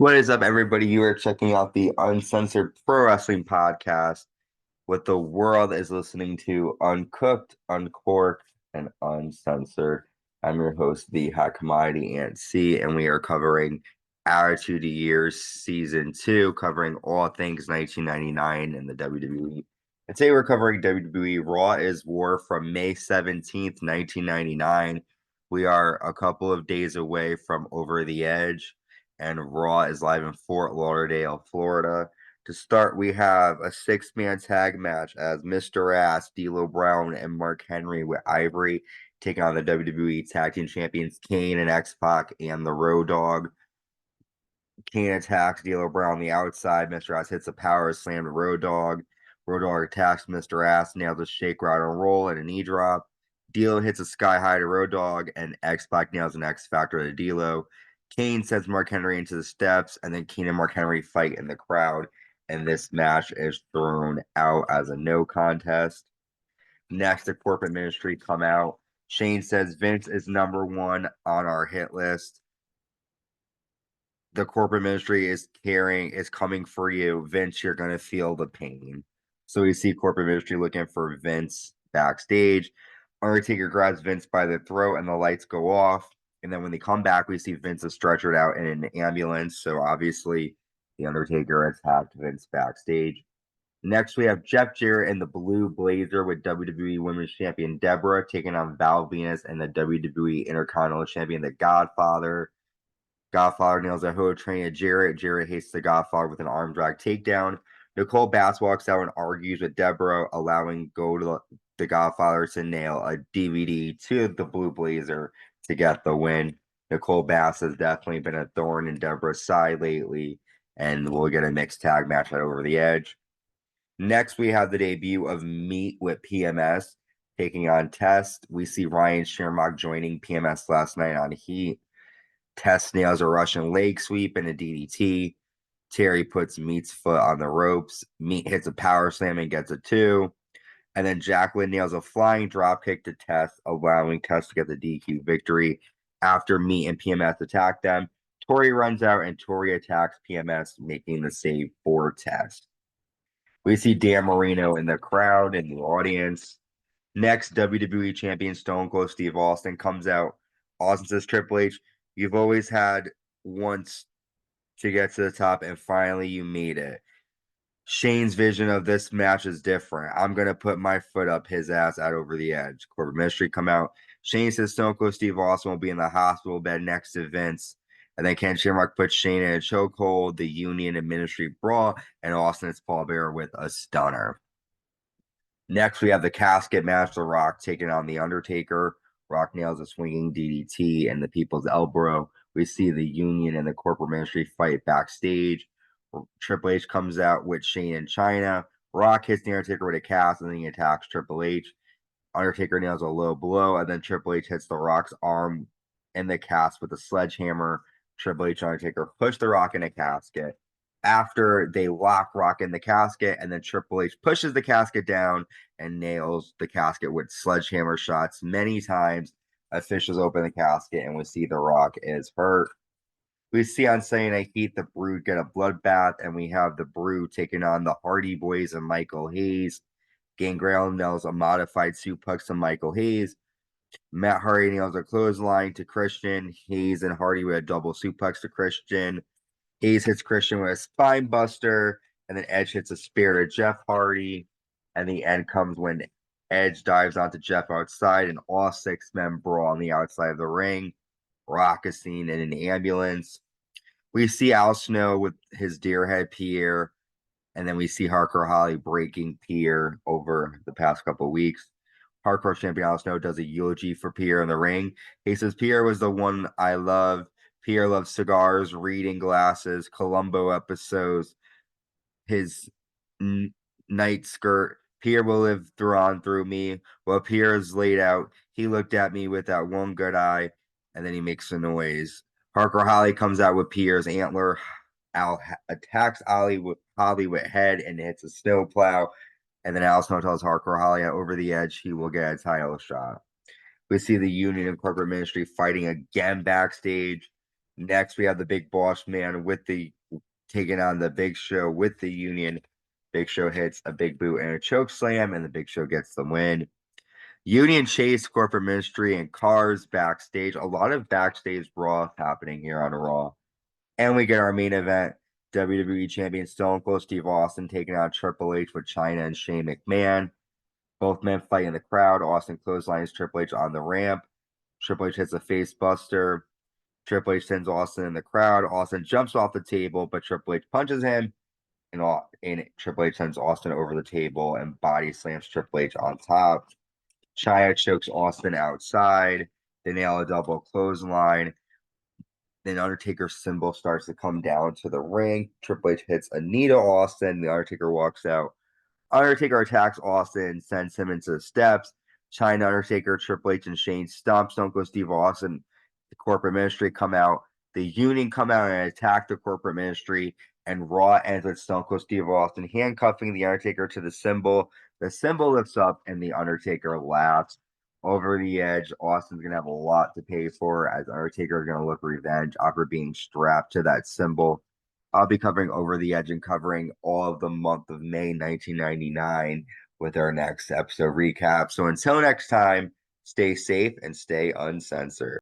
What is up, everybody? You are checking out the Uncensored Pro Wrestling Podcast. What the world is listening to, uncooked, uncorked, and uncensored. I'm your host, the Hot Commodity Ant C, and we are covering Attitude Years Season 2, covering all things 1999 in the WWE. And today we're covering WWE Raw Is War from May 17th, 1999. We are a couple of days away from Over the Edge, and Raw is live in Fort Lauderdale, Florida. To start, we have a six-man tag match as Mr. Ass, D'Lo Brown, and Mark Henry with Ivory taking on the WWE Tag Team Champions Kane and X-Pac and the Road Dogg. Kane attacks D'Lo Brown on the outside. Mr. Ass hits a power slam to Road Dogg. Road Dogg attacks Mr. Ass, nails a shake, rod, and roll, and a knee drop. D'Lo hits a sky high to Road Dogg, and X-Pac nails an X Factor to D'Lo. Kane sends Mark Henry into the steps, and then Kane and Mark Henry fight in the crowd, and this match is thrown out as a no contest. Next, the corporate ministry come out. Shane says Vince is number one on our hit list. The corporate ministry is coming for you. Vince, you're going to feel the pain. So we see corporate ministry looking for Vince backstage. Undertaker grabs Vince by the throat and the lights go off. And then when they come back, we see Vince is stretchered out in an ambulance. So obviously, the Undertaker attacked Vince backstage. Next, we have Jeff Jarrett in the blue blazer with WWE Women's Champion Deborah taking on Val Venis and the WWE Intercontinental Champion, the Godfather. Godfather nails a hoe train at Jarrett. Jarrett hates the Godfather with an arm drag takedown. Nicole Bass walks out and argues with Deborah, allowing the Godfather to nail a DVD to the blue blazer to get the win. Nicole Bass has definitely been a thorn in Deborah's side lately, and we'll get a mixed tag match at Over the Edge. Next, we have the debut of Meat with PMS taking on Test. We see Ryan Shamrock joining PMS last night on Heat. Test nails a Russian leg sweep and a DDT. Terry puts Meat's foot on the ropes. Meat hits a power slam and gets a 2. And then Jacqueline nails a flying dropkick to Test, allowing Test to get the DQ victory. After Meat and PMS attack them, Tori runs out and Tori attacks PMS, making the save for Test. We see Dan Marino in the crowd, in the audience. Next, WWE Champion Stone Cold Steve Austin comes out. Austin says, Triple H, you've always had once to get to the top, and finally you made it. Shane's vision of this match is different. I'm going to put my foot up his ass out Over the Edge. Corporate Ministry come out. Shane says Stone Cold Steve Austin will be in the hospital bed next to Vince. And then Ken Shamrock puts Shane in a chokehold, the Union and Ministry brawl, and Austin hits Paul Bearer with a stunner. Next, we have the casket match, The Rock taking on The Undertaker. Rock nails a swinging DDT and the People's Elbow. We see the Union and the Corporate Ministry fight backstage. Triple H comes out with Shane and China. Rock hits The Undertaker with a cast, and then he attacks Triple H. Undertaker nails a low blow, and then Triple H hits The Rock's arm in the cast with a sledgehammer. Triple H and Undertaker push The Rock in a casket. After they lock Rock in the casket, and then Triple H pushes the casket down and nails the casket with sledgehammer shots many times. Officials open the casket, and we see The Rock is hurt. We see on Sunday Night Heat the Brood get a bloodbath, and we have the Brood taking on the Hardy Boys and Michael Hayes. Gangrel nails a modified suplex to Michael Hayes. Matt Hardy nails a clothesline to Christian. Hayes and Hardy with a double suplex to Christian. Hayes hits Christian with a spine buster, and then Edge hits a spear to Jeff Hardy. And the end comes when Edge dives onto Jeff outside, and all 6 men brawl on the outside of the ring. Rock is seen in an ambulance. We see Al Snow with his deer head Pierre, and then we see Hardcore Holly breaking Pierre over the past couple of weeks. Hardcore champion Al Snow does a eulogy for Pierre in the ring. He says, Pierre was the one I love. Pierre loves cigars, reading glasses, Columbo episodes, his night skirt. Pierre will live through me. While Pierre is laid out, he looked at me with that one good eye, and then he makes a noise. Hardcore Holly comes out with Pierre's antler. Al attacks Holly with head and hits a snowplow. And then Al Snow tells Hardcore Holly Over the Edge he will get a title shot. We see the Union and Corporate Ministry fighting again backstage. Next, we have the Big Boss Man taking on the Big Show with the Union. Big Show hits a big boot and a choke slam, and the Big Show gets the win. Union chase corporate ministry and cars backstage. A lot of backstage brawl happening here on Raw. And we get our main event, WWE Champion Stone Cold Steve Austin taking on Triple H with Chyna and Shane McMahon. Both men fight in the crowd. Austin clotheslines Triple H on the ramp. Triple H hits a face buster. Triple H sends Austin in the crowd. Austin jumps off the table, but Triple H punches him. And Triple H sends Austin over the table and body slams Triple H on top. Chyna chokes Austin outside. They nail a double clothesline. Then Undertaker's symbol starts to come down to the ring. Triple H hits a knee to Austin. The Undertaker walks out. Undertaker attacks Austin, sends him into the steps. Chyna, Undertaker, Triple H, and Shane stomp Stone Cold Steve Austin. The corporate ministry come out. The Union come out and attack the corporate ministry. And Raw ends with Stone Cold Steve Austin handcuffing the Undertaker to the symbol. The symbol lifts up and the Undertaker laughs. Over the Edge, Austin's going to have a lot to pay for as Undertaker is going to look revenge after being strapped to that symbol. I'll be covering Over the Edge and covering all of the month of May 1999 with our next episode recap. So until next time, stay safe and stay uncensored.